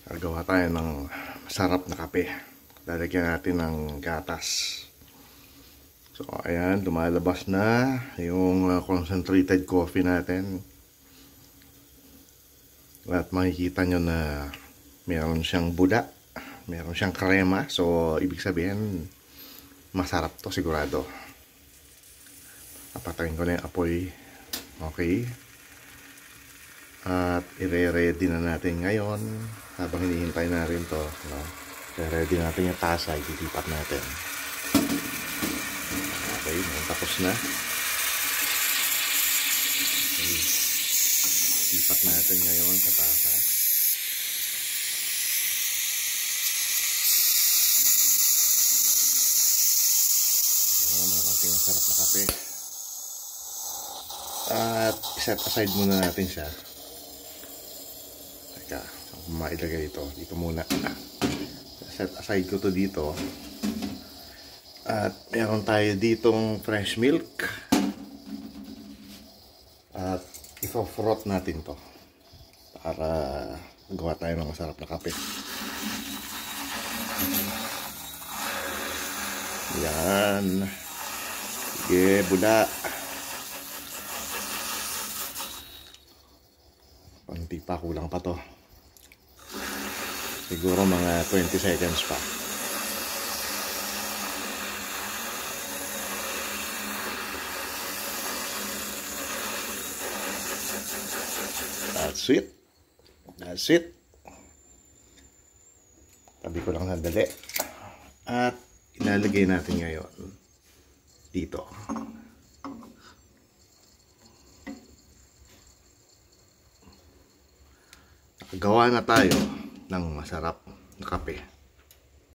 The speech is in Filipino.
Gagawa tayo ng masarap na kape. Lalagyan natin ng gatas. So ayan, lumalabas na yung concentrated coffee natin. At makikita nyo na meron siyang buda, meron siyang krema. So ibig sabihin masarap to sigurado. Papatayin ko na yung apoy. Okay. At i-ready na natin ngayon. Habang hinihintay na rin to, no? I-ready natin yung tasa, ititipat natin. Okay, tapos na. Okay. Tipat natin ngayon sa tasa. Ayan, masarap na kape. At set aside muna natin siya. Teka, saan ko mailagay ito? Dito muna. Set aside ko to dito. At meron tayo ditong fresh milk. At ifo-froth natin to para gawa tayo ng masarap na kape. Yan. Sige, buda. Panti pa, kulang pa to. Siguro mga 20 seconds pa. That's it. That's it. Tabi ko lang sandali. At ilalagay natin ngayon dito. Nakagawa na tayo ng masarap na kape.